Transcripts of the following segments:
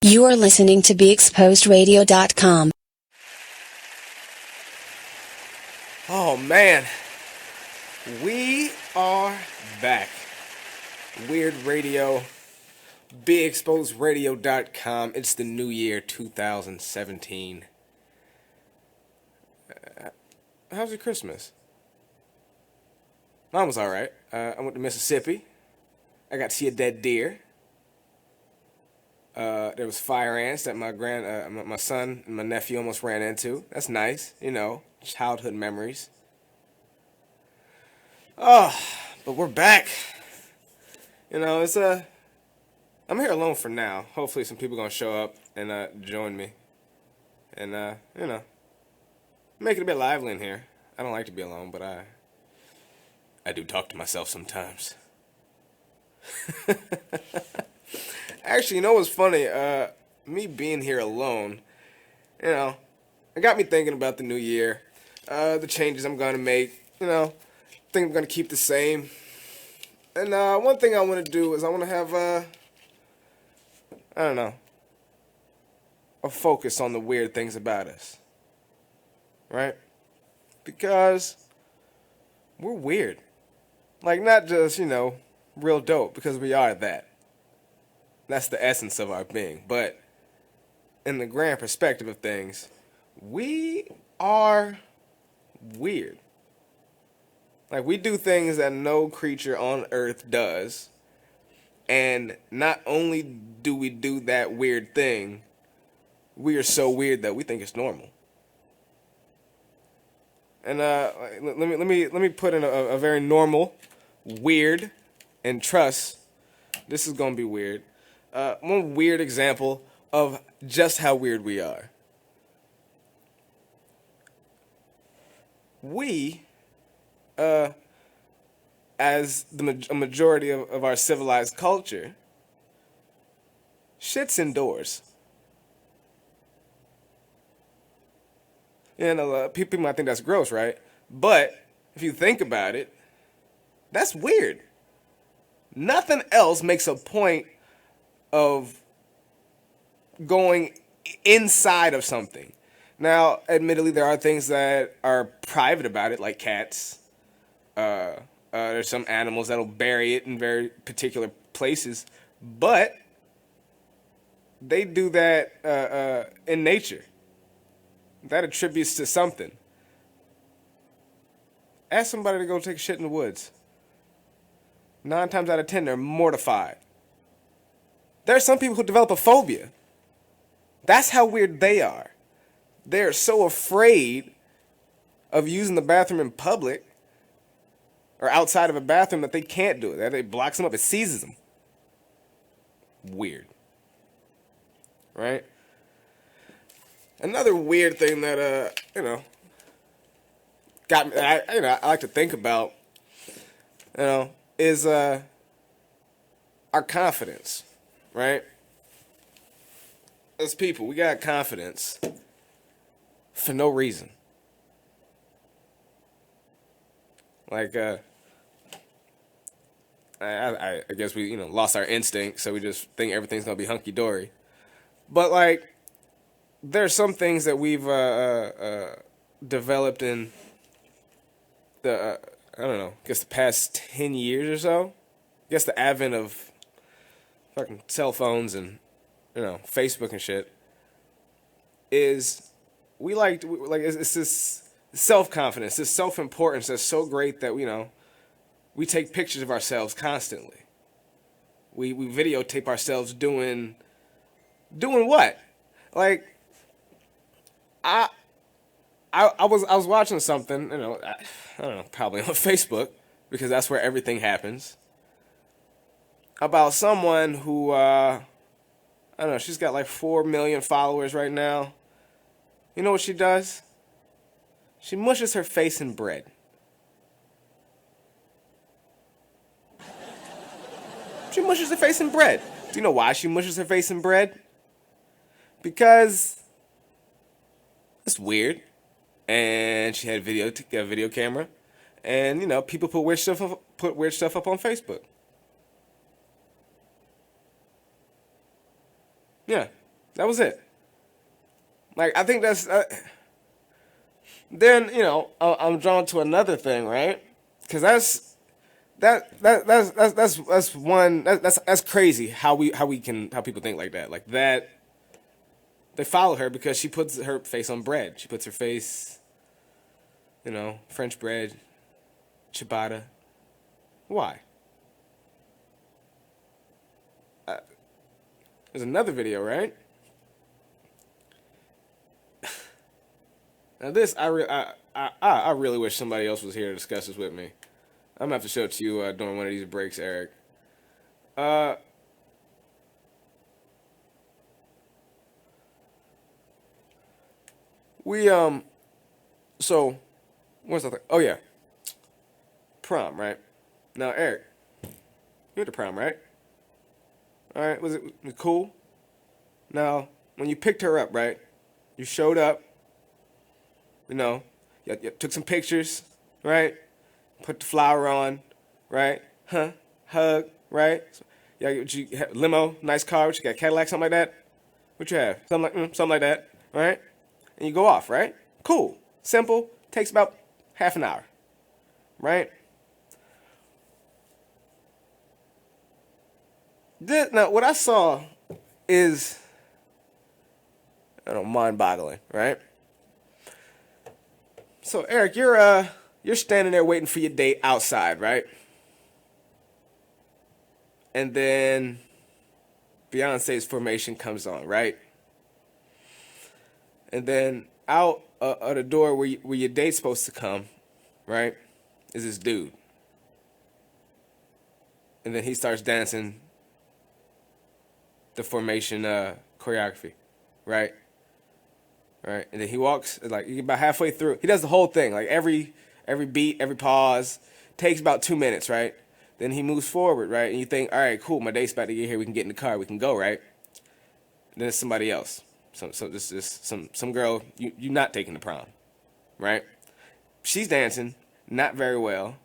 You are listening to BeExposedRadio.com. Oh man, we are back. Weird Radio, BeExposedRadio.com. It's the new year 2017. How's your Christmas? Mine was alright. I went to Mississippi. I got to see a dead deer. There was fire ants that my son and my nephew almost ran into. That's nice, childhood memories. Oh, but we're back. I'm here alone for now. Hopefully some people gonna show up and join me. And make it a bit lively in here. I don't like to be alone, but I do talk to myself sometimes. Actually, you know what's funny? Me being here alone, it got me thinking about the new year, the changes I'm gonna make. Think I'm gonna keep the same. And one thing I want to do is I want to have a focus on the weird things about us, right? Because we're weird, like not just real dope, because we are that. That's the essence of our being. But in the grand perspective of things, we are weird. Like, we do things that no creature on earth does. And not only do we do that weird thing, we are so weird that we think it's normal. And let me put in a very normal, weird, and trust. This is gonna be weird. One weird example of just how weird we are. We, as a majority of our civilized culture, shits indoors. People might think that's gross, right? But if you think about it, that's weird. Nothing else makes a point of going inside of something. Now, admittedly, there are things that are private about it, like cats. There's some animals that'll bury it in very particular places, but they do that in nature. That attributes to something. Ask somebody to go take a shit in the woods. 9 times out of 10, they're mortified. There are some people who develop a phobia. That's how weird they are. They're so afraid of using the bathroom in public or outside of a bathroom that they can't do it. It blocks them up. It seizes them. Weird. Right? Another weird thing that, got me, I like to think about, is our confidence. Right? As people, we got confidence for no reason. Like, I guess we, lost our instinct, so we just think everything's gonna be hunky dory. But like, there's some things that we've developed in the I guess the past 10 years or so. I guess the advent of fucking cell phones and Facebook and shit is it's this self-confidence, this self-importance that's so great that we take pictures of ourselves constantly. We videotape ourselves doing what? Like, I was watching something, I don't know, probably on Facebook, because that's where everything happens, about someone who I don't know, she's got like 4 million followers right now. You know what she does? She mushes her face in bread. She mushes her face in bread. Do you know why she mushes her face in bread? Because it's weird. And she had a video camera. And, people put weird stuff up on Facebook. Yeah. That was it. Like I think that's then I'm drawn to another thing, right? Because that's one that's crazy how people think like that. Like that they follow her because she puts her face on bread. She puts her face, French bread, ciabatta. Why? There's another video, right? Now this, I really wish somebody else was here to discuss this with me. I'm gonna have to show it to you during one of these breaks, Eric. Uh, we so what's the thing? Oh yeah, prom, right? Now, Eric, you went to prom, right? All right, was it cool? Now, when you picked her up, right? You showed up, you took some pictures, right? Put the flower on, right? Huh? Hug, right? So, yeah, you have limo, nice car. What you got? Cadillac, something like that. What you have? Something like that, right? And you go off, right? Cool, simple. Takes about half an hour, right? Now, what I saw is, I don't know, mind-boggling, right? So, Eric, you're standing there waiting for your date outside, right? And then Beyonce's Formation comes on, right? And then out of the door where your date's supposed to come, right, is this dude. And then he starts dancing the Formation choreography, right? Right? And then he walks, like, about halfway through. He does the whole thing, like every beat, every pause, takes about 2 minutes, right? Then he moves forward, right? And you think, all right, cool, my date's about to get here. We can get in the car. We can go, right? And then it's somebody else. This is some girl you not taking to prom, right? She's dancing not very well.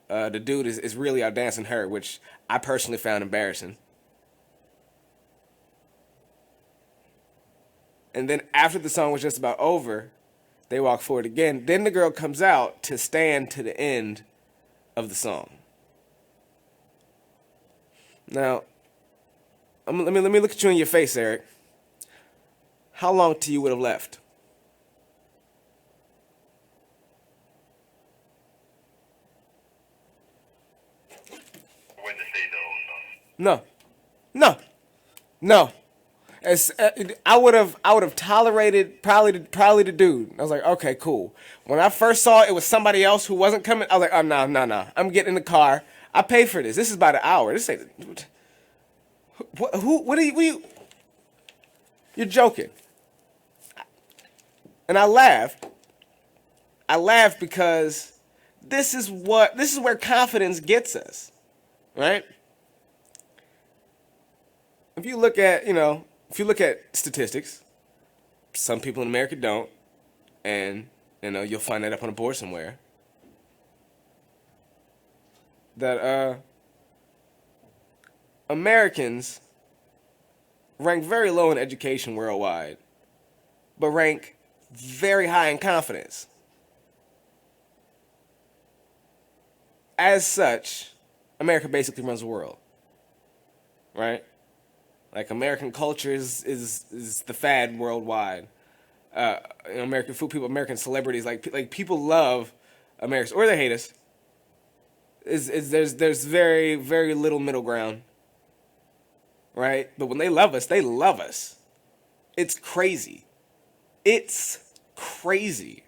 The dude is really out dancing her, which I personally found embarrassing. And then after the song was just about over, they walk forward again. Then the girl comes out to stand to the end of the song. Now, let me look at you in your face, Eric. How long till you would have left? When to say No, no, no. As I would have tolerated probably the dude. I was like, okay, cool. When I first saw it was somebody else who wasn't coming. I was like, oh no. I'm getting in the car. I paid for this. This is about an hour. This ain't. What are you? You're joking. And I laughed. I laughed because this is where confidence gets us, right? If you look at statistics, some people in America don't, and you'll find that up on a board somewhere. That Americans rank very low in education worldwide, but rank very high in confidence. As such, America basically runs the world, right? Like American culture is the fad worldwide. American food, American celebrities, like people love Americans or they hate us. There's very very little middle ground, right? But when they love us, they love us. It's crazy. It's crazy.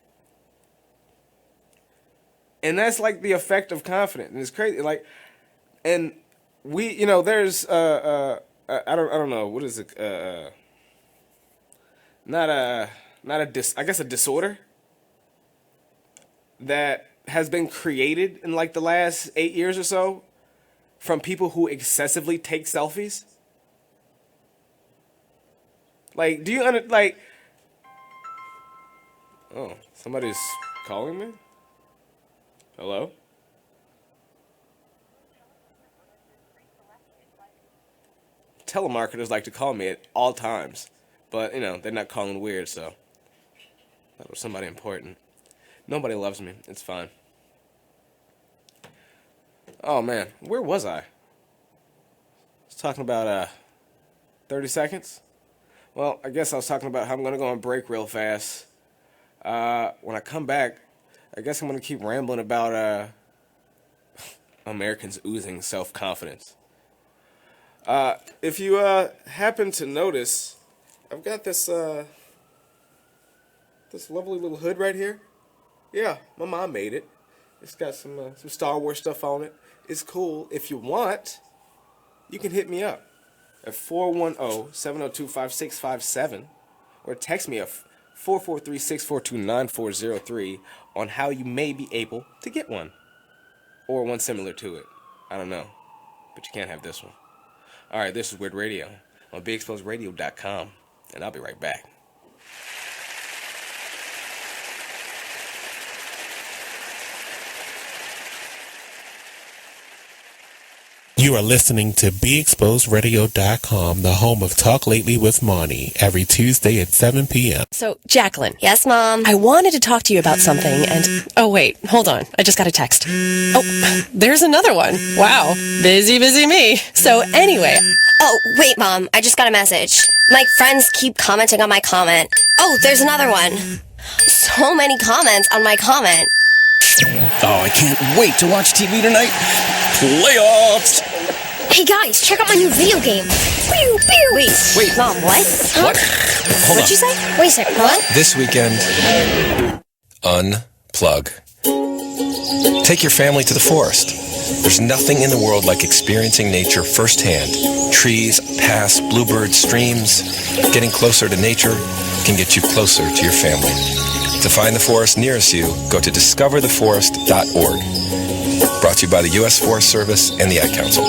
And that's like the effect of confidence. And it's crazy. Like, and we, there's I don't know what is it not a I guess a disorder that has been created in like the last 8 years or so from people who excessively take selfies. Like, do you like? Oh, somebody's calling me. Hello. telemarketers like to call me at all times. But, you know, they're not calling weird, so that was somebody important. Nobody loves me. It's fine. Oh, man. Where was I? I was talking about 30 seconds? Well, I guess I was talking about how I'm going to go on break real fast. When I come back, I guess I'm going to keep rambling about Americans oozing self-confidence. If you happen to notice, I've got this this lovely little hood right here. Yeah, my mom made it. It's got some Star Wars stuff on it. It's cool. If you want, you can hit me up at 410-702-5657 or text me at 443-642-9403 on how you may be able to get one. Or one similar to it. I don't know. But you can't have this one. Alright, this is Weird Radio on BeExposedRadio.com, and I'll be right back. You are listening to BeExposedRadio.com, the home of Talk Lately with Monty, every Tuesday at 7 p.m. So, Jacqueline. Yes, Mom? I wanted to talk to you about something, and... Oh, wait, hold on. I just got a text. Oh, there's another one. Wow. Busy me. So, anyway... Oh, wait, Mom. I just got a message. My friends keep commenting on my comment. Oh, there's another one. So many comments on my comment. Oh, I can't wait to watch TV tonight. Playoffs! Hey, guys, check out my new video game. Pew, pew. Wait. Mom, what? Huh? What? Hold What'd on. you say? Wait a second, what? This weekend, unplug. Take your family to the forest. There's nothing in the world like experiencing nature firsthand. Trees, paths, bluebirds, streams. Getting closer to nature can get you closer to your family. To find the forest nearest you, go to discovertheforest.org. Brought to you by the U.S. Forest Service and the Ad Council.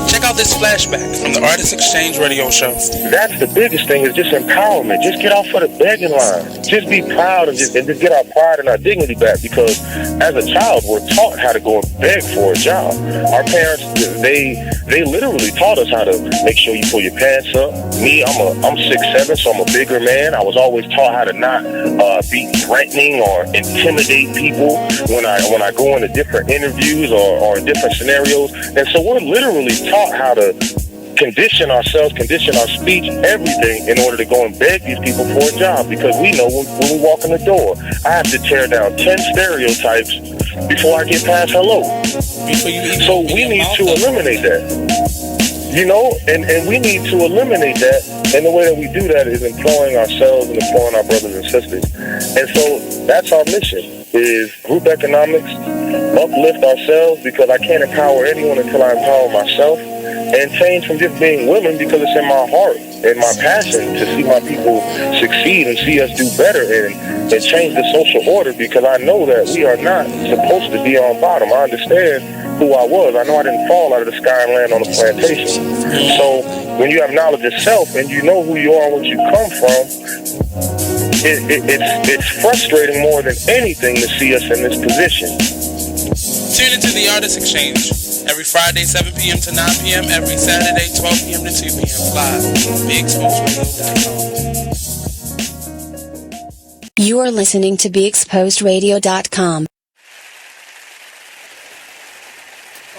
Check out this flashback from the Artist Exchange radio show. That's the biggest thing, is just empowerment. Just get off of the begging line. Just be proud and just get our pride and our dignity back, because as a child, we're taught how to go and beg for a job. Our parents, they literally taught us how to make sure you pull your pants up. Me, I'm 6'7", so I'm a bigger man. I was always taught how to not be threatening or intimidate people when I go into different interviews or different scenarios. And so we're literally taught how to condition ourselves, condition our speech, everything, in order to go and beg these people for a job, because we know when we walk in the door, I have to tear down 10 stereotypes before I get past hello. So we need to eliminate that. You know, and we need to eliminate that, and the way that we do that is employing ourselves and employing our brothers and sisters. And so that's our mission, is group economics, uplift ourselves, because I can't empower anyone until I empower myself, and change from just being willing, because it's in my heart and my passion to see my people succeed and see us do better and change the social order, because I know that we are not supposed to be on bottom. I understand who I was. I know I didn't fall out of the sky and land on a plantation. So when you have knowledge of self and you know who you are and what you come from, it's frustrating more than anything to see us in this position. Tune into the Artist Exchange every Friday, 7 p.m. to 9 p.m., every Saturday, 12 p.m. to 2 p.m. live on BeExposedRadio.com. You are listening to BeExposedRadio.com.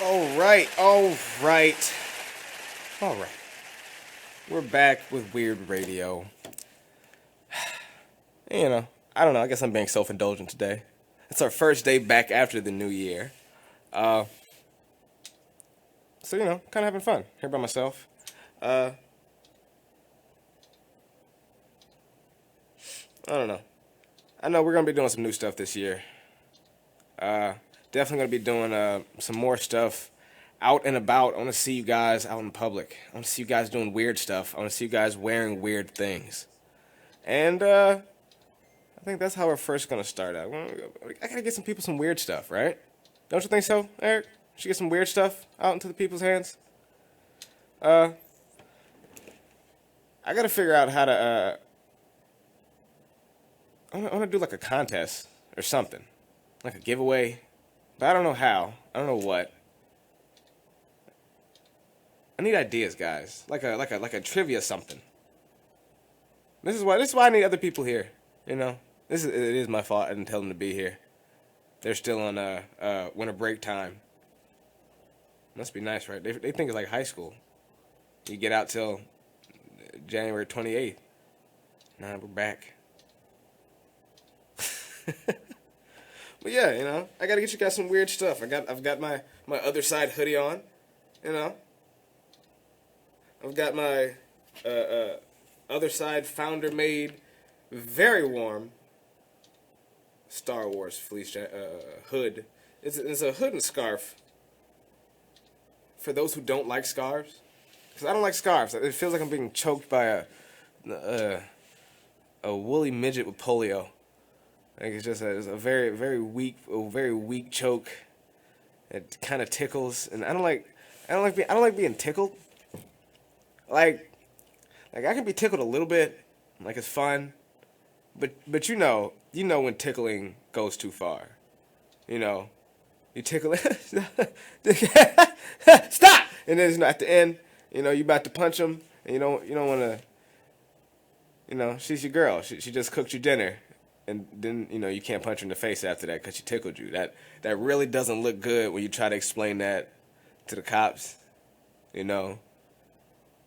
All right. We're back with Weird Radio. You know, I don't know. I guess I'm being self-indulgent today. It's our first day back after the new year. So, you know, kind of having fun here by myself. I don't know. I know we're going to be doing some new stuff this year. Definitely going to be doing some more stuff out and about. I want to see you guys out in public. I want to see you guys doing weird stuff. I want to see you guys wearing weird things. And I think that's how we're first going to start out. I got to get some people some weird stuff, right? Don't you think so, Eric? Should get some weird stuff out into the people's hands? I got to figure out how to... I want to do like a contest or something. Like a giveaway. But I don't know how. I don't know what. need ideas, guys. Like a trivia something. This is why I need other people here. You know, it is my fault I didn't tell them to be here. They're still on winter break time. Must be nice, right? They think it's like high school. You get out till January 28th. Nah, we're back. But yeah, you know, I gotta get you guys some weird stuff. I've got my other side hoodie on, you know. I've got my other side founder made, very warm Star Wars fleece hood. It's a hood and scarf for those who don't like scarves. Because I don't like scarves. It feels like I'm being choked by a woolly midget with polio. Like it's a very weak choke. It kind of tickles, and I don't like being tickled. Like I can be tickled a little bit, like it's fun, but you know when tickling goes too far. You know, you tickle it, stop, and then at the end, you know, you about to punch him, and you don't want to. You know, she's your girl. She just cooked you dinner. And then, you know, you can't punch her in the face after that because she tickled you. That really doesn't look good when you try to explain that to the cops. You know,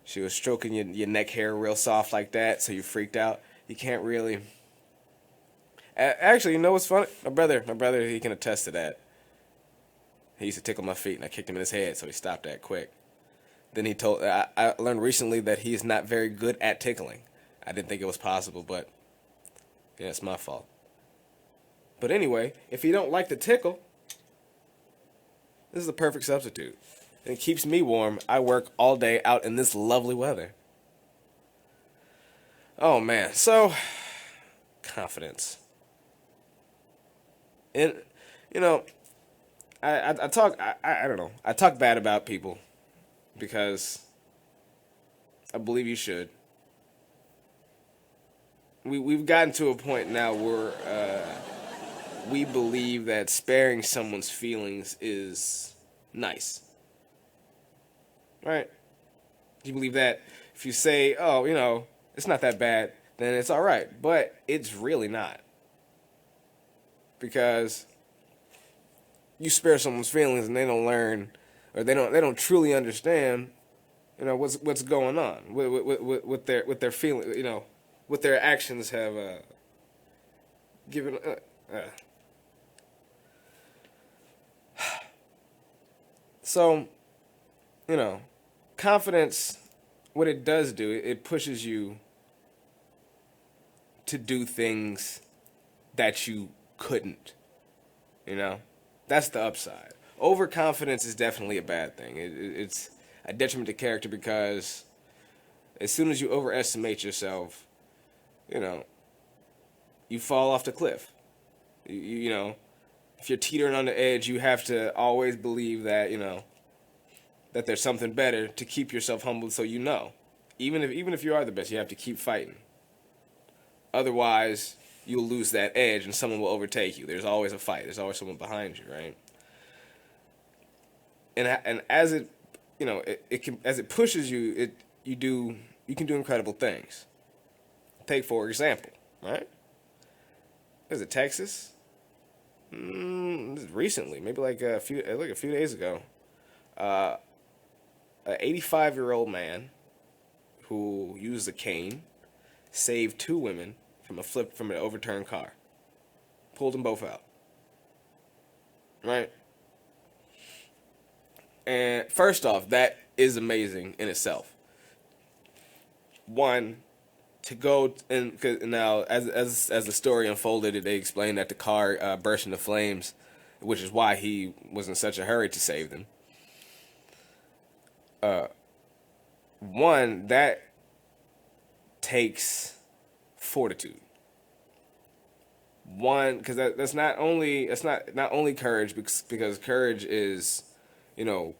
she was stroking your neck hair real soft like that, so you freaked out. You can't really. Actually, you know what's funny? My brother, he can attest to that. He used to tickle my feet, and I kicked him in his head, so he stopped that quick. Then he told. I learned recently that he is not very good at tickling. I didn't think it was possible, but. Yeah, it's my fault. But anyway, if you don't like the tickle, this is the perfect substitute. And it keeps me warm. I work all day out in this lovely weather. Oh, man. So, confidence. And, you know, I don't know. I talk bad about people because I believe you should. We've gotten to a point now where we believe that sparing someone's feelings is nice. Right? You believe that if you say, oh, you know, it's not that bad, then it's all right. But it's really not. Because you spare someone's feelings and they don't learn, or they don't truly understand, you know, what's going on with their feelings, you know. What their actions have given. So, you know, confidence, what it does do, it pushes you to do things that you couldn't. You know, that's the upside. Overconfidence is definitely a bad thing. It's a detriment to character because as soon as you overestimate yourself, you know, you fall off the cliff. You know, if you're teetering on the edge, you have to always believe that, you know, that there's something better to keep yourself humble so you know. Even if you are the best, you have to keep fighting. Otherwise, you'll lose that edge and someone will overtake you. There's always a fight. There's always someone behind you, right? And as it, you know, as it pushes you, you can do incredible things. Take, for example, right? Was it Texas? Recently, maybe like a few days ago. An 85-year-old man who used a cane saved two women from an overturned car. Pulled them both out. Right? And first off, that is amazing in itself. One, to go and now, as the story unfolded, they explained that the car burst into flames, which is why he was in such a hurry to save them. One, that takes fortitude. One, because that's not only courage, because courage is, you know,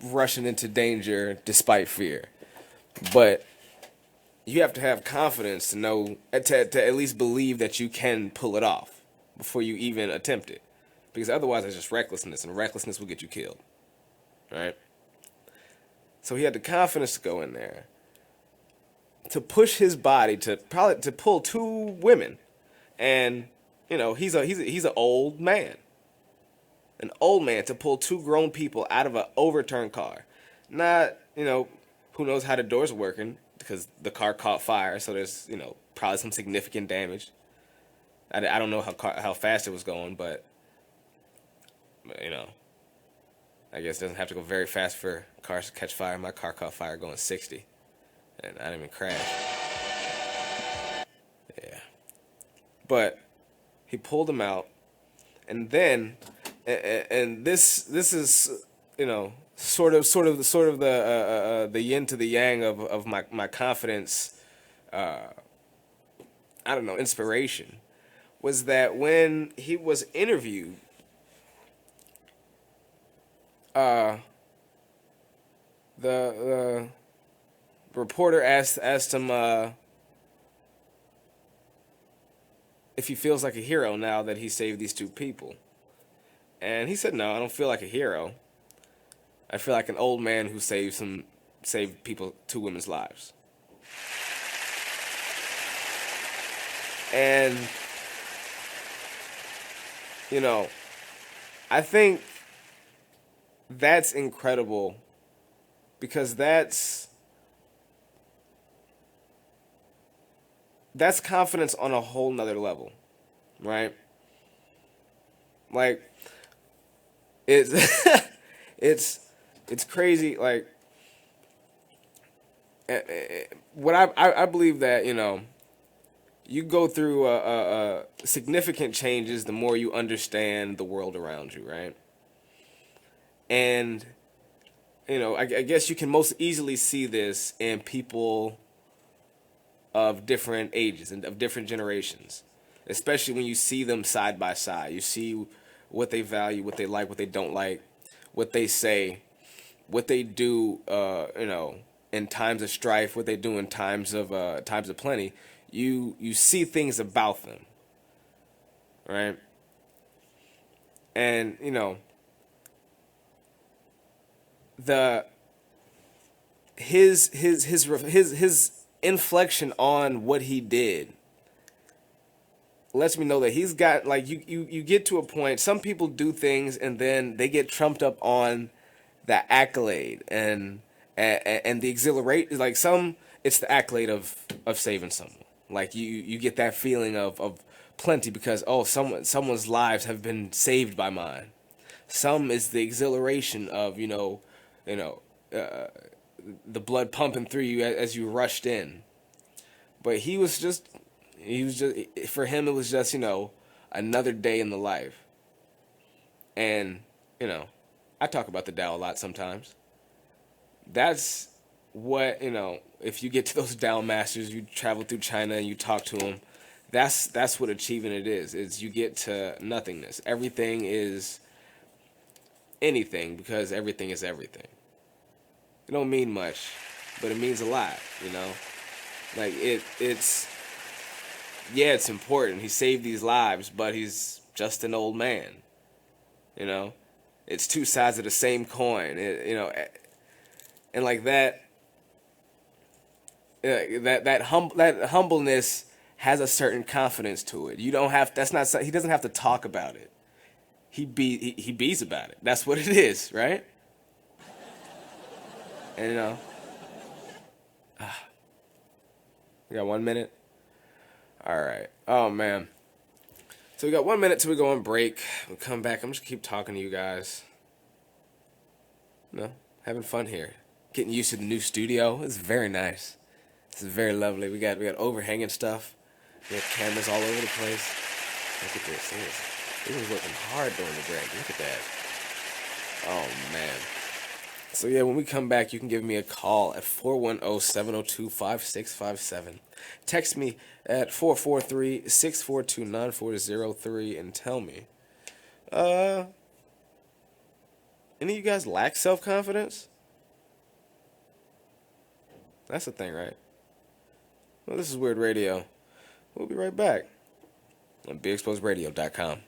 rushing into danger despite fear, but you have to have confidence to know, to at least believe that you can pull it off before you even attempt it. Because otherwise it's just recklessness, and recklessness will get you killed. Right? So he had the confidence to go in there, to push his body to pull two women, and he's an old man, to pull two grown people out of an overturned car. Not who knows how the doors are working because the car caught fire, so there's probably some significant damage. I don't know how fast it was going, but I guess it doesn't have to go very fast for cars to catch fire. My car caught fire going 60, and I didn't even crash. Yeah, but he pulled him out, and then, and this is sort of the yin to the yang of my confidence. Inspiration was that when he was interviewed. The reporter asked him if he feels like a hero now that he saved these two people, and he said, "No, I don't feel like a hero. I feel like an old man who saved two women's lives." And I think that's incredible, because that's confidence on a whole nother level, right? Like, it's it's crazy. Like, what I believe that you go through significant changes the more you understand the world around you, right? And, I guess you can most easily see this in people of different ages and of different generations, especially when you see them side by side. You see what they value, what they like, what they don't like, what they say, what they do, in times of strife, what they do in times of plenty. You see things about them, right? And his inflection on what he did lets me know that he's got, like, you get to a point. Some people do things and then they get trumped up on the accolade and the exhilarate. Like, it's the accolade of saving someone. Like, you get that feeling of plenty because someone's lives have been saved by mine. Some is the exhilaration of the blood pumping through you as you rushed in. But he was just for him it was just another day in the life. And I talk about the Tao a lot sometimes. That's what if you get to those Tao masters, you travel through China and you talk to them, that's what achieving it is. It's you get to nothingness. Everything is anything because everything is everything. It don't mean much, but it means a lot, Like, it's important. He saved these lives, but he's just an old man. It's two sides of the same coin. And like that humbleness has a certain confidence to it. He doesn't have to talk about it. He bees about it. That's what it is, right? And we got 1 minute. All right. Oh man. So we got 1 minute till we go on break. We'll come back. I'm just gonna keep talking to you guys. Having fun here. Getting used to the new studio. It's very nice. This is very lovely. We got overhanging stuff. We have cameras all over the place. Look at this. He was working hard during the break. Look at that. Oh man. So yeah, when we come back, you can give me a call at 410-702-5657. Text me at 443-642-9403 and tell me, any of you guys lack self-confidence? That's the thing, right? Well, this is Weird Radio. We'll be right back on BeExposedRadio.com.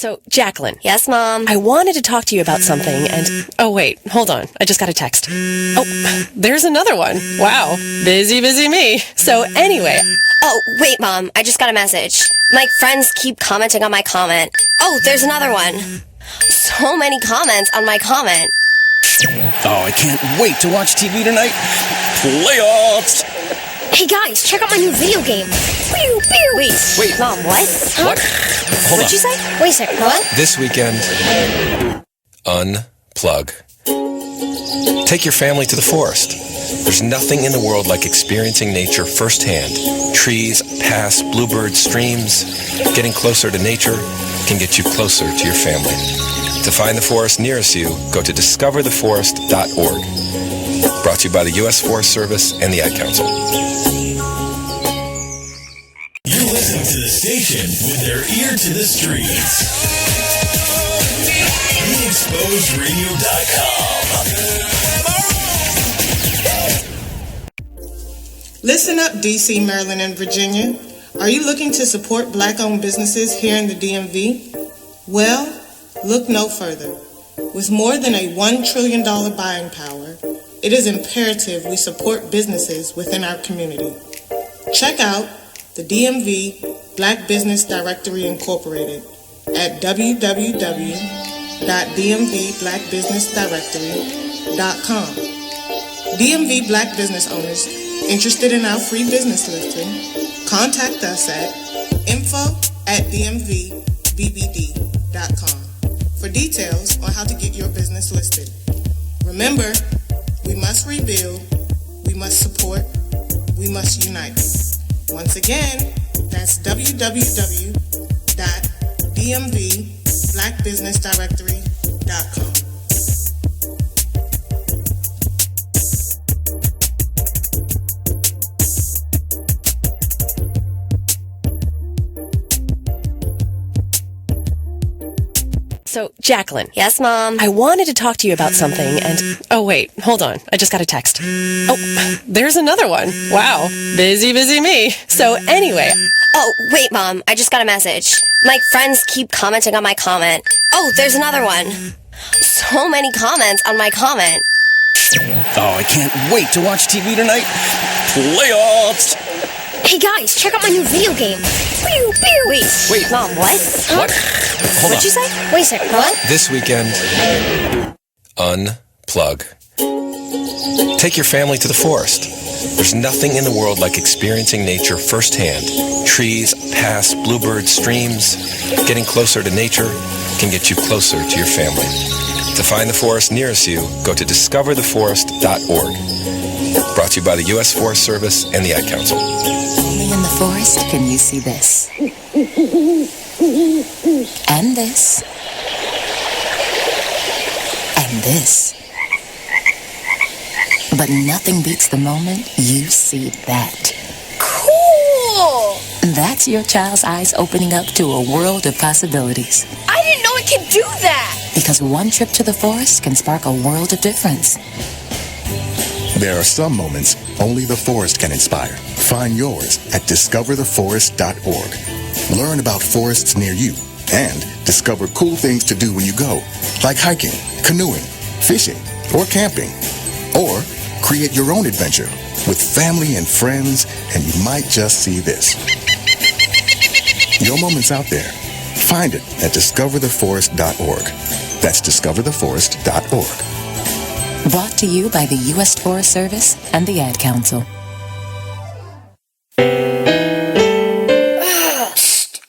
So, Jacqueline. Yes, Mom? I wanted to talk to you about something, and... Oh, wait, hold on. I just got a text. Oh, there's another one. Wow. Busy me. So, anyway... Oh, wait, Mom. I just got a message. My friends keep commenting on my comment. Oh, there's another one. So many comments on my comment. Oh, I can't wait to watch TV tonight. Playoffs! Hey, guys, check out my new video game. Pew, pew. Wait, Mom, what? Huh? What? Hold What'd you on. say? Wait a second, what? This weekend, unplug. Take your family to the forest. There's nothing in the world like experiencing nature firsthand. Trees, paths, bluebirds, streams. Getting closer to nature can get you closer to your family. To find the forest nearest you, go to discovertheforest.org. Brought to you by the U.S. Forest Service and the Ad Council. You're listening to the station with their ear to the streets. BeExposedRadio.com. Listen up, D.C., Maryland, and Virginia. Are you looking to support Black-owned businesses here in the DMV? Well, look no further. With more than a $1 trillion buying power, it is imperative we support businesses within our community. Check out the DMV Black Business Directory Incorporated at www.dmvblackbusinessdirectory.com. DMV Black business owners interested in our free business listing, contact us at info@dmvbbd.com for details on how to get your business listed. Remember, we must rebuild, we must support, we must unite. Once again, that's www.dmvblackbusinessdirectory.com. So, Jacqueline. Yes, Mom? I wanted to talk to you about something, and... Oh, wait, hold on. I just got a text. Oh, there's another one. Wow. Busy me. So, anyway... Oh, wait, Mom. I just got a message. My friends keep commenting on my comment. Oh, there's another one. So many comments on my comment. Oh, I can't wait to watch TV tonight. Playoffs! Hey, guys, check out my new video game. Pew, pew. Wait, Mom, what? Huh? What? Hold What'd on. you say? Wait a second, what? This weekend, unplug. Take your family to the forest. There's nothing in the world like experiencing nature firsthand. Trees, paths, bluebirds, streams. Getting closer to nature can get you closer to your family. To find the forest nearest you, go to discovertheforest.org. Brought to you by the U.S. Forest Service and the Ad Council. Only in the forest can you see this. And this. And this. But nothing beats the moment you see that. Cool! That's your child's eyes opening up to a world of possibilities. I didn't know it could do that! Because one trip to the forest can spark a world of difference. There are some moments only the forest can inspire. Find yours at discovertheforest.org. Learn about forests near you and discover cool things to do when you go, like hiking, canoeing, fishing, or camping. Or create your own adventure with family and friends, and you might just see this. Your moment's out there. Find it at discovertheforest.org. That's discovertheforest.org. Brought to you by the U.S. Forest Service and the Ad Council.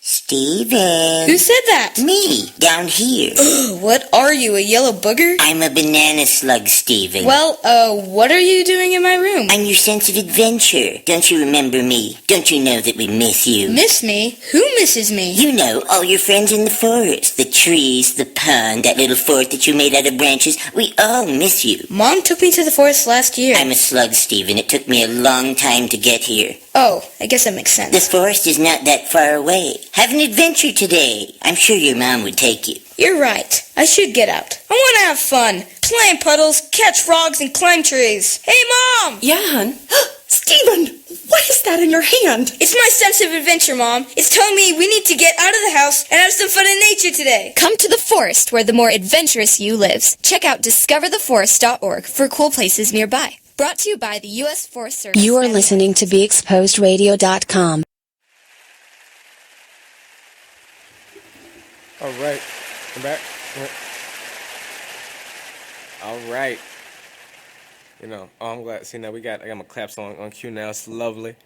Steven. Who said that? Me, down here. What are you, a yellow booger? I'm a banana slug, Steven. Well, what are you doing in my room? I'm your sense of adventure. Don't you remember me? Don't you know that we miss you? Miss me? Who misses me? You know, all your friends in the forest. The trees, the pond, that little fort that you made out of branches. We all miss you. Mom took me to the forest last year. I'm a slug, Steven. It took me a long time to get here. Oh, I guess that makes sense. This forest is not that far away. Have an adventure today. I'm sure your mom would take you. You're right. I should get out. I want to have fun. Play in puddles, catch frogs, and climb trees. Hey, Mom! Yeah, hon? Steven! What is that in your hand? It's my sense of adventure, Mom. It's telling me we need to get out of the house and have some fun in nature today. Come to the forest where the more adventurous you lives. Check out discovertheforest.org for cool places nearby. Brought to you by the U.S. Forest Service. You are listening to BeExposedRadio.com. All right. I'm back. All right. I'm glad. See, now I got my claps on cue now. It's lovely.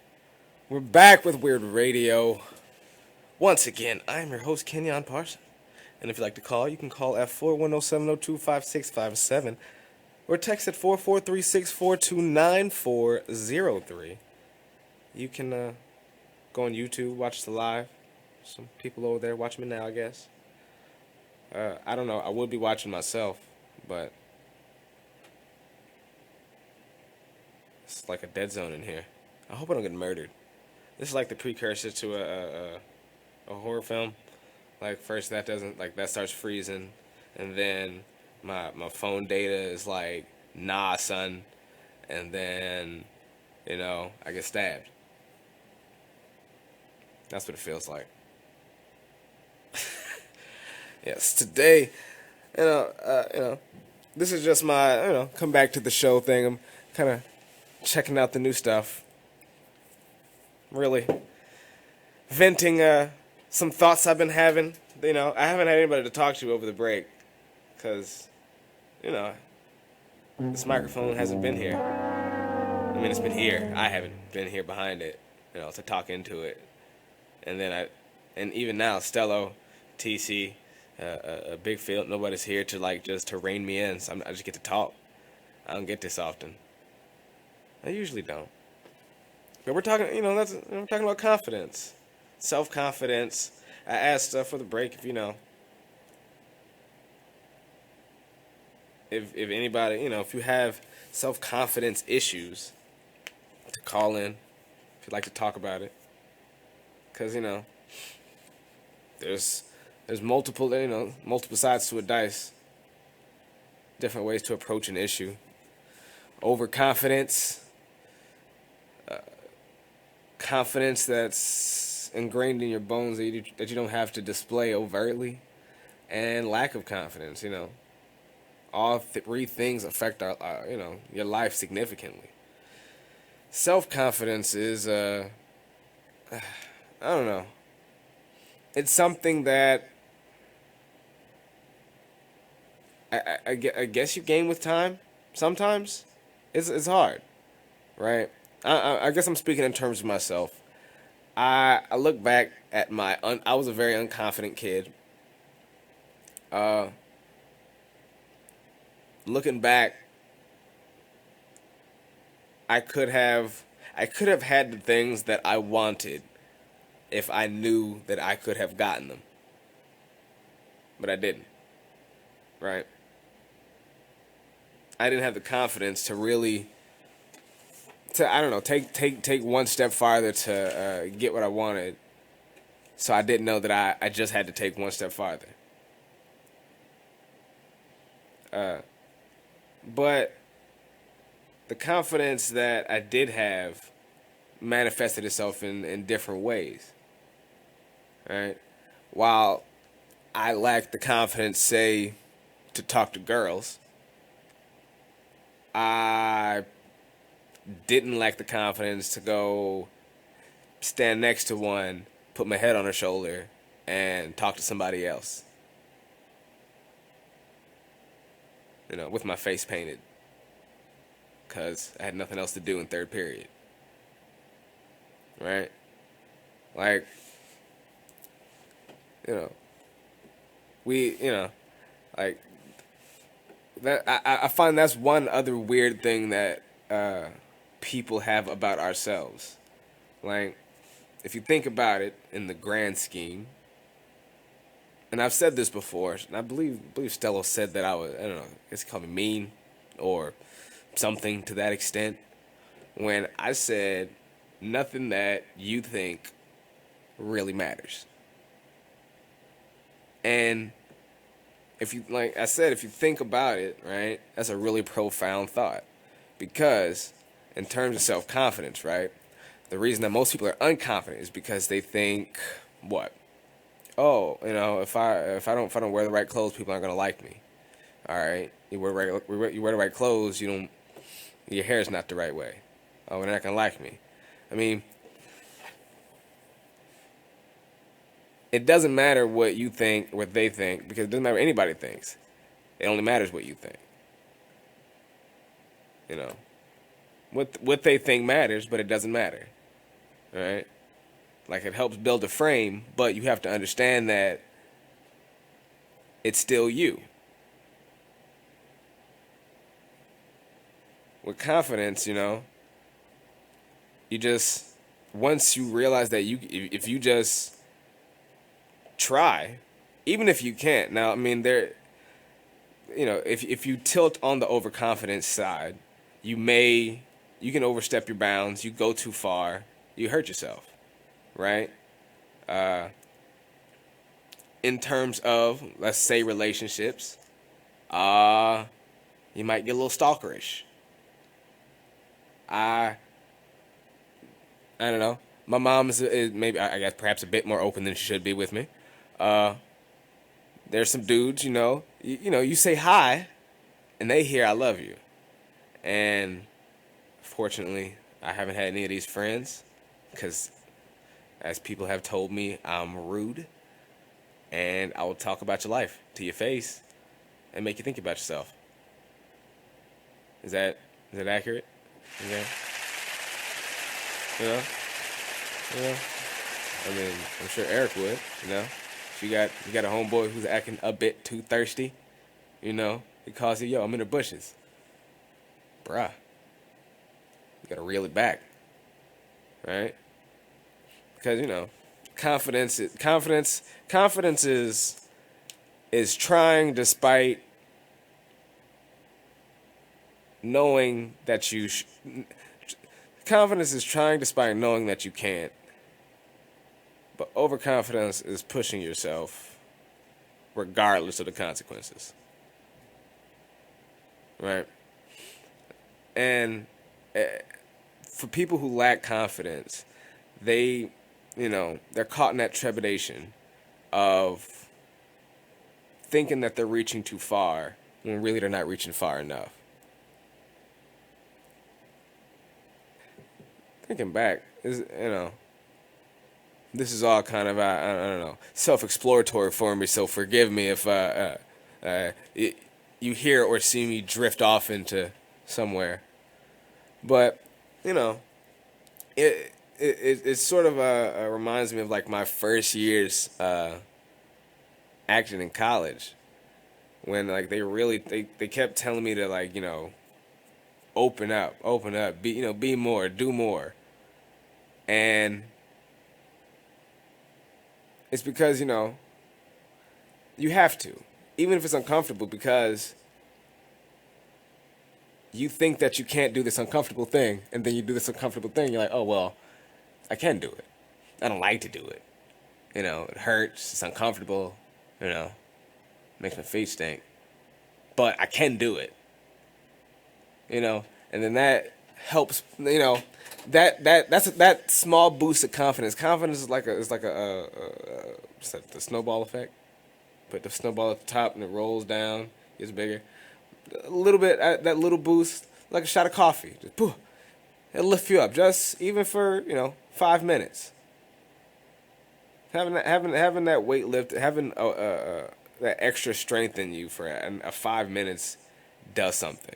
We're back with Weird Radio. Once again, I am your host, Kenyon Parson. And if you'd like to call, you can call at 410-702-5657 or text at 443-642-9403. You can go on YouTube, watch the live. Some people over there watch me now, I guess. I don't know. I would be watching myself, but it's like a dead zone in here. I hope I don't get murdered. This is like the precursor to a horror film. Like first that starts freezing, and then my phone data is like, nah, son, and then I get stabbed. That's what it feels like. Yes, today, this is just my come back to the show thing. I'm kind of checking out the new stuff. Really venting some thoughts I've been having. I haven't had anybody to talk to over the break because this microphone hasn't been here. I mean, it's been here. I haven't been here behind it, to talk into it. And then and even now, Stello, TC, a big field, nobody's here to just to rein me in. So I just get to talk. I don't get this often. I usually don't. But we're talking, we're talking about confidence, self-confidence. I asked for the break if anybody, if you have self-confidence issues, to call in if you'd like to talk about it. Because, there's multiple sides to a dice, different ways to approach an issue. Overconfidence, confidence that's ingrained in your bones that you don't have to display overtly, and lack of confidence. All three things affect our your life significantly. Self-confidence is I don't know. It's something that I guess you gain with time. Sometimes it's hard, right? I guess I'm speaking in terms of myself. I look back at I was a very unconfident kid. Looking back, I could have had the things that I wanted if I knew that I could have gotten them. But I didn't. Right? I didn't have the confidence to really take one step farther to get what I wanted. So I didn't know that I just had to take one step farther. But the confidence that I did have manifested itself in different ways. Right? While I lacked the confidence, say, to talk to girls, I didn't lack the confidence to go stand next to one, put my head on her shoulder, and talk to somebody else. With my face painted. Because I had nothing else to do in third period. Right? Like, that. I find that's one other weird thing that people have about ourselves. Like, if you think about it in the grand scheme, and I've said this before, and I believe Stello said that I don't know, I guess he called me mean or something to that extent, when I said nothing that you think really matters. And if you think about it, right, that's a really profound thought. Because in terms of self-confidence, right, the reason that most people are unconfident is because they think, what? Oh, if I don't wear the right clothes, people aren't gonna like me. All right, you wear the right clothes, your hair's not the right way. Oh, they're not gonna like me. I mean, it doesn't matter what you think, what they think, because it doesn't matter what anybody thinks. It only matters what you think. What they think matters, but it doesn't matter. All right? Like, it helps build a frame, but you have to understand that it's still you. With confidence, you just, once you realize that if you just try, even if you can't. Now, I mean, if you tilt on the overconfidence side, you can overstep your bounds, you go too far, you hurt yourself, right? In terms of, let's say, relationships, you might get a little stalkerish. I don't know. My mom is maybe, I guess, perhaps a bit more open than she should be with me. There's some dudes, you say hi, and they hear I love you. And fortunately, I haven't had any of these friends, because as people have told me, I'm rude, and I will talk about your life to your face and make you think about yourself. Is that accurate? Okay. I mean, I'm sure Eric would, If you got a homeboy who's acting a bit too thirsty, he calls you, yo, I'm in the bushes. Bruh. You gotta reel it back. Right? Because, confidence is trying despite knowing that confidence is trying despite knowing that you can't. But overconfidence is pushing yourself regardless of the consequences. Right? And for people who lack confidence, they're caught in that trepidation of thinking that they're reaching too far when really they're not reaching far enough. Thinking back, this is all kind of, I don't know, self-exploratory for me, so forgive me if you hear or see me drift off into somewhere. But, it sort of reminds me of, like, my first years acting in college, when, like, they kept telling me to, like, open up, be more, do more. And it's because, you have to, even if it's uncomfortable, because you think that you can't do this uncomfortable thing, and then you do this uncomfortable thing, you're like, oh, well, I can do it. I don't like to do it. It hurts, it's uncomfortable, makes my face stink. But I can do it. And then that helps, that small boost of confidence. Confidence is like what's that, the snowball effect? Put the snowball at the top and it rolls down, gets bigger. A little bit, that little boost, like a shot of coffee. Just poof, it'll lift you up, just even for 5 minutes. Having that weight lift, having that extra strength in you for a 5 minutes does something.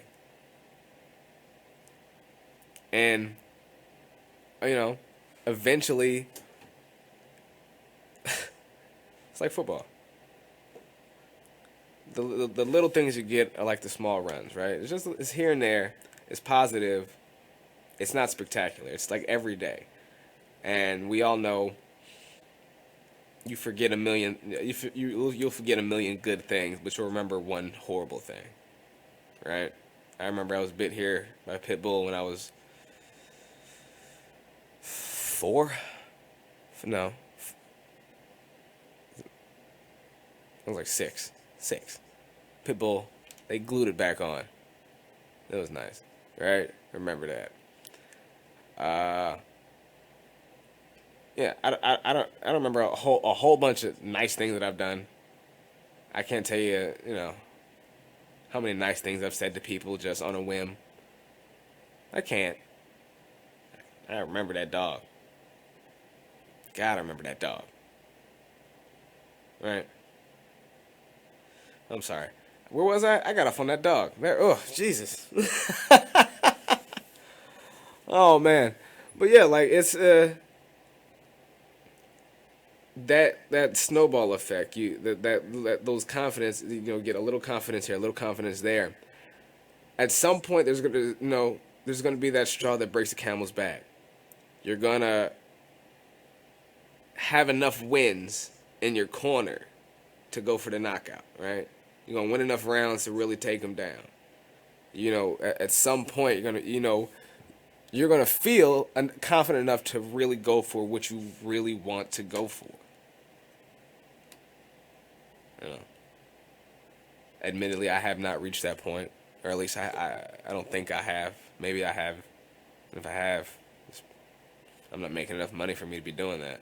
And eventually, it's like football. The little things you get are like the small runs, right? It's here and there. It's positive. It's not spectacular. It's like every day. And we all know you forget a million. You'll forget a million good things, but you'll remember one horrible thing, right? I remember I was bit here by a pit bull when I was 4. No, I was like 6. Pit bull. They glued it back on. It was nice, right? Remember that. Yeah, I don't remember a whole bunch of nice things that I've done. I can't tell you, how many nice things I've said to people just on a whim. I can't. I remember that dog. God, I remember that dog. Right? I'm sorry. Where was I? I got off on that dog. Oh, Jesus. Oh, man. But yeah, like, it's, that snowball effect, those confidence, get a little confidence here, a little confidence there. At some point, there's gonna be that straw that breaks the camel's back. You're gonna have enough wins in your corner to go for the knockout, right? You're gonna win enough rounds to really take them down. At some point, you're gonna feel confident enough to really go for what you really want to go for. Admittedly, I have not reached that point, or at least I don't think I have. Maybe I have. And if I have, I'm not making enough money for me to be doing that.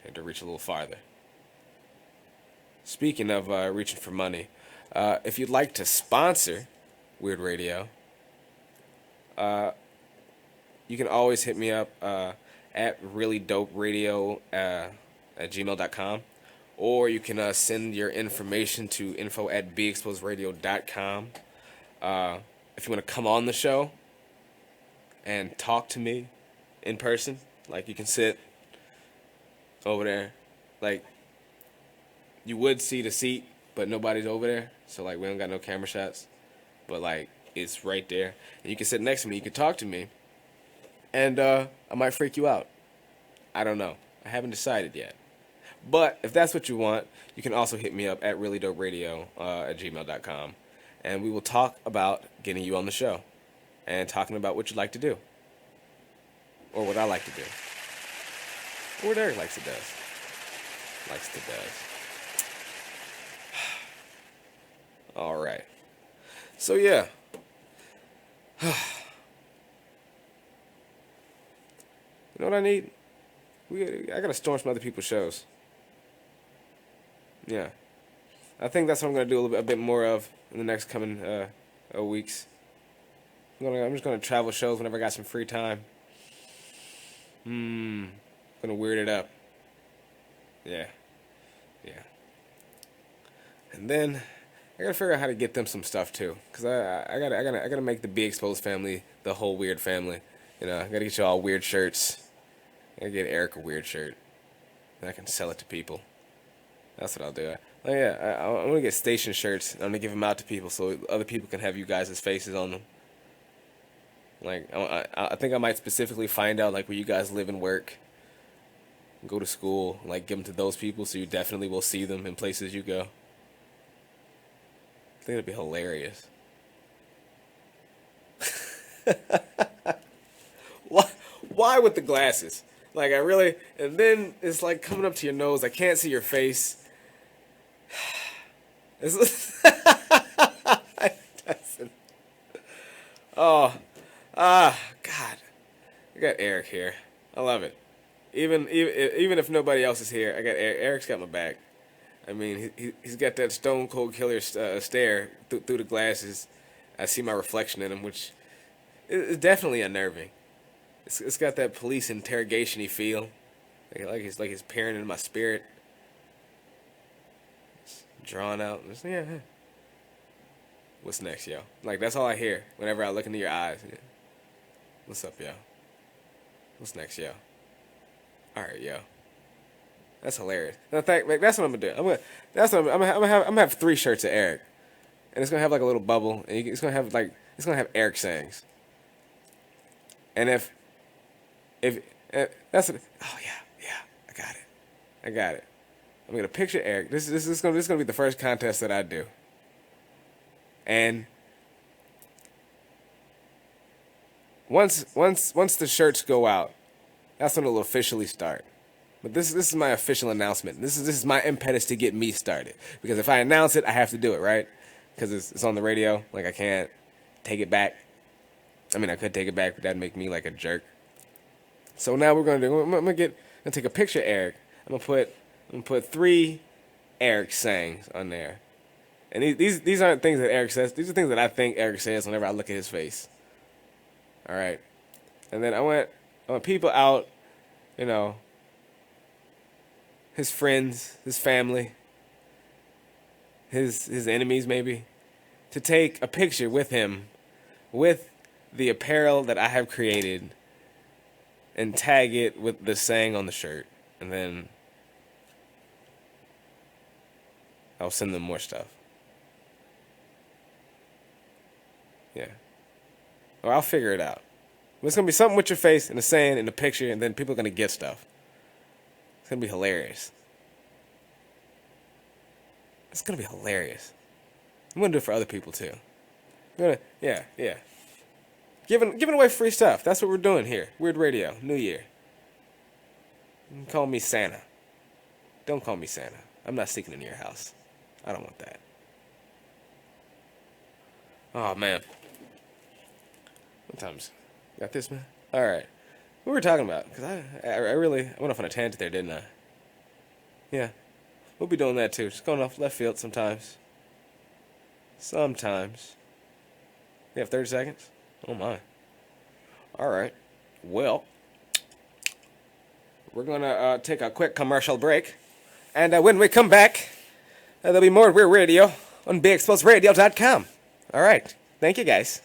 I have to reach a little farther. Speaking of reaching for money, if you'd like to sponsor Weird Radio, you can always hit me up at reallydope.radio at gmail.com. Or you can send your information to info@beexposedradio.com. If you want to come on the show and talk to me in person, like you can sit over there, like you would see the seat, but nobody's over there. So like we don't got no camera shots, but like it's right there, and you can sit next to me. You can talk to me, and I might freak you out. I don't know. I haven't decided yet. But if that's what you want, you can also hit me up at reallydope.radio at gmail.com. And we will talk about getting you on the show and talking about what you'd like to do. Or what I like to do. Or what Eric likes to do. All right. So, yeah. You know what I need? I got to storm some other people's shows. Yeah, I think that's what I'm gonna do a bit more of in the next coming weeks. I'm just gonna travel shows whenever I got some free time. Gonna weird it up. Yeah. And then I gotta figure out how to get them some stuff too, cause I gotta make the Be Exposed family the whole weird family. I gotta get you all weird shirts. I gotta get Eric a weird shirt, and I can sell it to people. That's what I'll do. I'm going to get station shirts. I'm going to give them out to people so other people can have you guys' faces on them. Like, I think I might specifically find out, like, where you guys live and work. Go to school. Like, give them to those people so you definitely will see them in places you go. I think it'd be hilarious. Why with the glasses? Like, and then it's like coming up to your nose. I can't see your face. God. I got Eric here. I love it. Even if nobody else is here, I got Eric. Eric's got my back. I mean, he's got that stone cold killer stare through the glasses. I see my reflection in him, which is definitely unnerving. It's got that police interrogation-y feel, like he's peering into my spirit. Drawn out. Yeah. What's next, yo? Like, that's all I hear whenever I look into your eyes. What's up, yo? What's next, yo? All right, yo. That's hilarious. In fact, like, that's what I'm gonna do. I'm gonna have 3 shirts of Eric, and it's gonna have like a little bubble, and it's gonna have Eric sayings. And if that's what. Oh yeah, I got it. I'm gonna picture Eric. This is gonna be the first contest that I do. And once the shirts go out, that's when it'll officially start. But this is my official announcement. This is my impetus to get me started. Because if I announce it, I have to do it, right? Because it's on the radio. Like, I can't take it back. I mean, I could take it back, but that'd make me like a jerk. So now we're gonna do. I'm gonna gonna take a picture of Eric. I'm gonna put 3 Eric sayings on there. And these aren't things that Eric says. These are things that I think Eric says whenever I look at his face. All right. And then I want people out, you know, his friends, his family, his enemies maybe, to take a picture with him with the apparel that I have created and tag it with the saying on the shirt. And then I'll send them more stuff. Yeah. Or I'll figure it out. It's going to be something with your face and a saying and a picture, and then people are going to get stuff. It's going to be hilarious. It's going to be hilarious. I'm going to do it for other people, too. Yeah. Giving away free stuff. That's what we're doing here. Weird Radio, New Year. You can call me Santa. Don't call me Santa. I'm not sneaking into your house. I don't want that. Oh, man. What time's... Got this, man? All right. What were we talking about? Because I really went off on a tangent there, didn't I? Yeah. We'll be doing that, too. Just going off left field sometimes. Sometimes. You have 30 seconds? Oh, my. All right. Well, we're going to take a quick commercial break. And when we come back, there'll be more Weird Radio on BeExposedRadio.com. All right. Thank you, guys.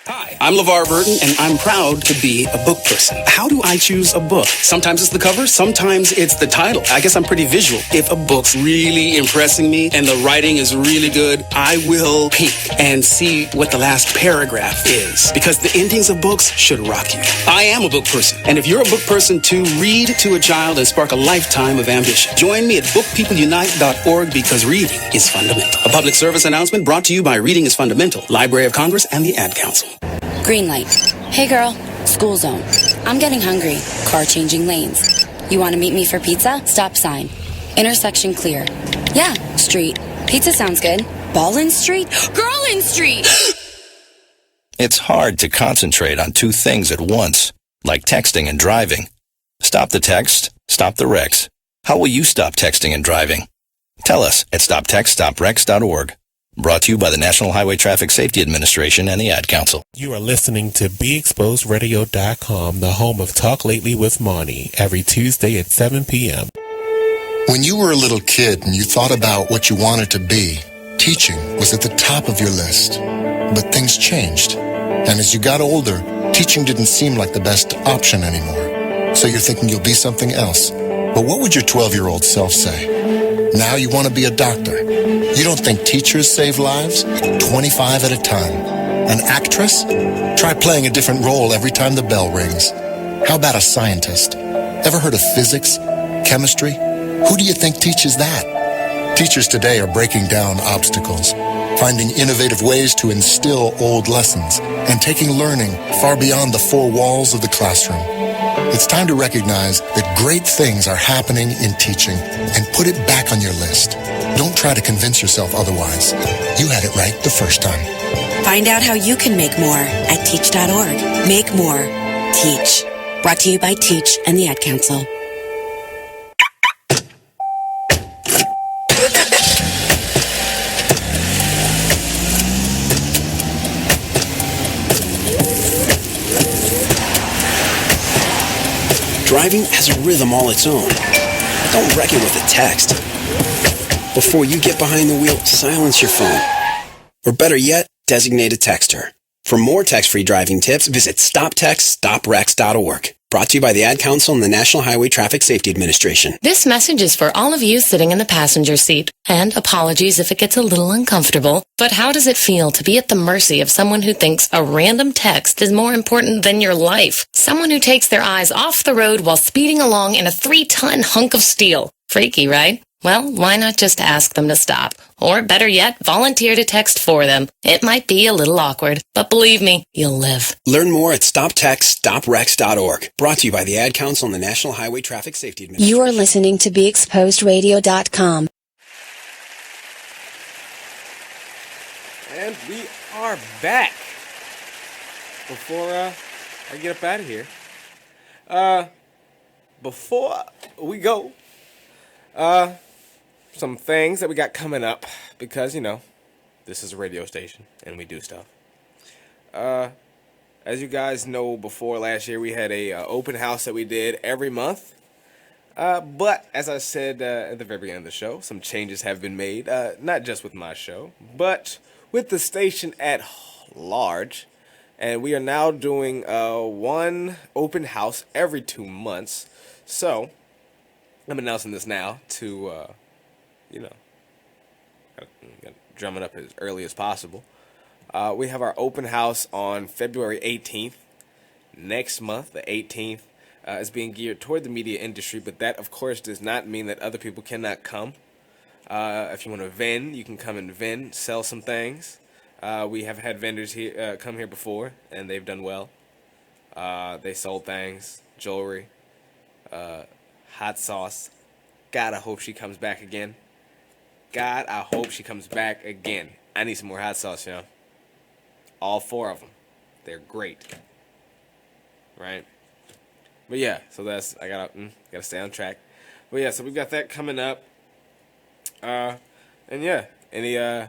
Hi, I'm LeVar Burton, and I'm proud to be a book person. How do I choose a book? Sometimes it's the cover, sometimes it's the title. I guess I'm pretty visual. If a book's really impressing me and the writing is really good, I will peek and see what the last paragraph is, because the endings of books should rock you. I am a book person, and if you're a book person too, read to a child and spark a lifetime of ambition. Join me at bookpeopleunite.org, because reading is fundamental. A public service announcement brought to you by Reading is Fundamental, Library of Congress, and the Ad Council. Green light. Hey girl, school zone. I'm getting hungry. Car changing lanes. You want to meet me for pizza? Stop sign. Intersection clear. Yeah, street. Pizza sounds good. Ballin Street? Girlin Street! It's hard to concentrate on 2 things at once, like texting and driving. Stop the text, stop the wrecks. How will you stop texting and driving? Tell us at stoptextstopwrecks.org. Brought to you by the National Highway Traffic Safety Administration and the Ad Council. You are listening to BeExposedRadio.com, the home of Talk Lately with Monty, every Tuesday at 7 p.m. When you were a little kid and you thought about what you wanted to be, teaching was at the top of your list. But things changed. And as you got older, teaching didn't seem like the best option anymore. So you're thinking you'll be something else. But what would your 12-year-old self say? Now you want to be a doctor. You don't think teachers save lives? 25 at a time. An actress? Try playing a different role every time the bell rings. How about a scientist? Ever heard of physics? Chemistry? Who do you think teaches that? Teachers today are breaking down obstacles, finding innovative ways to instill old lessons, and taking learning far beyond the 4 walls of the classroom. It's time to recognize that great things are happening in teaching and put it back on your list. Don't try to convince yourself otherwise. You had it right the first time. Find out how you can make more at teach.org. Make more. Teach. Brought to you by Teach and the Ad Council. Driving has a rhythm all its own. Don't wreck it with a text. Before you get behind the wheel, silence your phone. Or better yet, designate a texter. For more text-free driving tips, visit stoptextstopwrecks.org. Brought to you by the Ad Council and the National Highway Traffic Safety Administration. This message is for all of you sitting in the passenger seat. And apologies if it gets a little uncomfortable. But how does it feel to be at the mercy of someone who thinks a random text is more important than your life? Someone who takes their eyes off the road while speeding along in a 3-ton hunk of steel. Freaky, right? Well, why not just ask them to stop? Or better yet, volunteer to text for them. It might be a little awkward, but believe me, you'll live. Learn more at stoptextstopwrecks.org. Brought to you by the Ad Council and the National Highway Traffic Safety Administration. You are listening to BeExposedRadio.com. And we are back. Before I get up out of here, before we go, some things that we got coming up, because, you know, this is a radio station and we do stuff. As you guys know, before last year we had a open house that we did every month. But as I said at the very end of the show, some changes have been made, not just with my show, but with the station at large. And we are now doing one open house every 2 months. So I'm announcing this now to, you know, drum it up as early as possible. We have our open house on February 18th. Next month, the 18th, is being geared toward the media industry, but that, of course, does not mean that other people cannot come. If you want to vend, you can come and vend, sell some things. We have had vendors here come here before, and they've done well. They sold things, jewelry, hot sauce. God, I hope she comes back again. God, I hope she comes back again. I need some more hot sauce, y'all. All 4 of them. They're great. Right? But yeah, so that's, I gotta stay on track. But yeah, so we've got that coming up. And yeah, any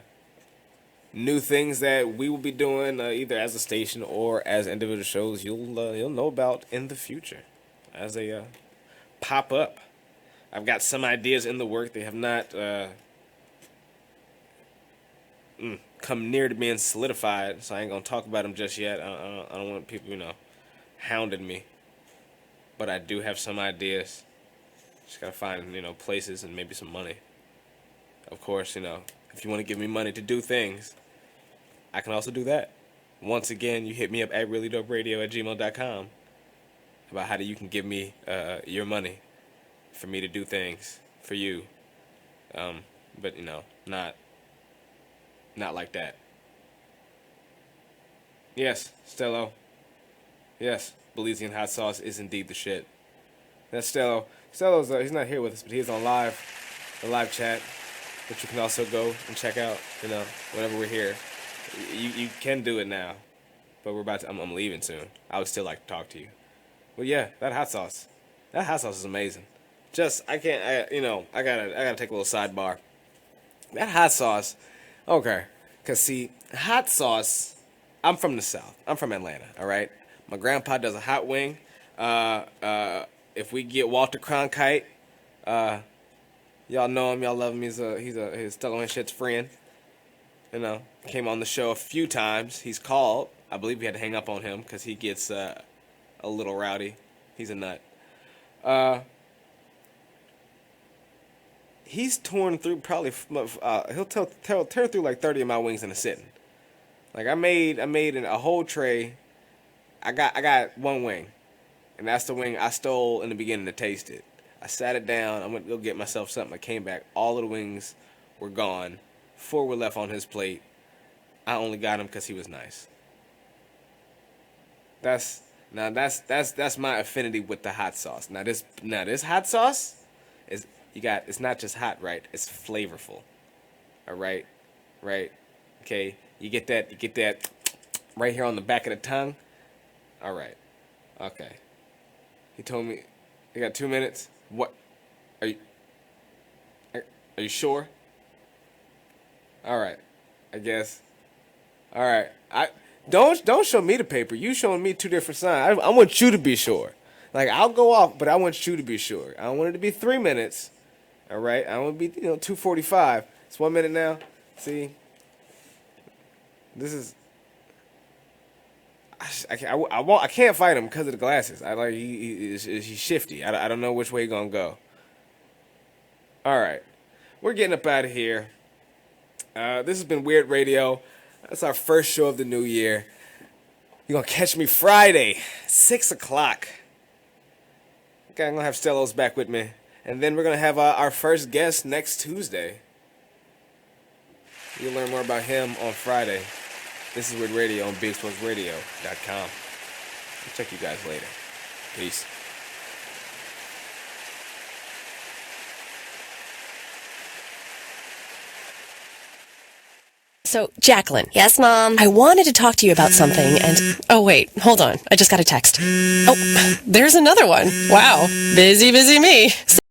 new things that we will be doing either as a station or as individual shows, you'll know about in the future as they pop up. I've got some ideas in the work. They have not come near to being solidified, so I ain't gonna talk about them just yet. I don't want people, you know, hounding me. But I do have some ideas. Just gotta find, you know, places and maybe some money. Of course, you know, if you want to give me money to do things, I can also do that. Once again, you hit me up at reallydopradio@gmail.com about how you can give me your money for me to do things for you. But, you know, not like that. Yes, Stello. Yes, Belizean hot sauce is indeed the shit. That's Stello. Stello's he's not here with us, but he's on the live chat, which you can also go and check out. You know, whenever we're here, you can do it now, but we're about to. I'm leaving soon. I would still like to talk to you. Well, yeah, that hot sauce is amazing. Just I gotta take a little sidebar. That hot sauce, okay, cause see, hot sauce. I'm from the South. I'm from Atlanta. All right. My grandpa does a hot wing. If we get Walter Cronkite, y'all know him, y'all love him. He's Stello and Shit's friend. You know, came on the show a few times. He's called. I believe we had to hang up on him because he gets a little rowdy. He's a nut. He's torn through probably. He'll tear through like 30 of my wings in a sitting. Like I made a whole tray. I got one wing, and that's the wing I stole in the beginning to taste it. I sat it down. I went to go get myself something. I came back. All of the wings were gone. 4 were left on his plate. I only got him because he was nice. That's my affinity with the hot sauce. Now this hot sauce is it's not just hot, right? It's flavorful. All right, right. Okay, you get that right here on the back of the tongue. All right. Okay. He told me you got 2 minutes. What? Are you sure? All right. I guess. All right. Don't show me the paper. You showing me 2 different signs. I want you to be sure. Like I'll go off, but I want you to be sure. I don't want it to be 3 minutes. All right. I want it to be 2:45. It's 1 minute now. See. This is. I can't fight him because of the glasses. He's shifty. I don't know which way he's gonna go. All right, we're getting up out of here. This has been Weird Radio. That's our first show of the new year. You're gonna catch me Friday, 6 o'clock. Okay, I'm gonna have Stellos back with me, and then we're gonna have our first guest next Tuesday. You'll learn more about him on Friday. This is Weird Radio on BigExposedRadio.com. I'll check you guys later. Peace. So, Jacqueline. Yes, Mom? I wanted to talk to you about something, and... Oh, wait. Hold on. I just got a text. Oh, there's another one. Wow. Busy me.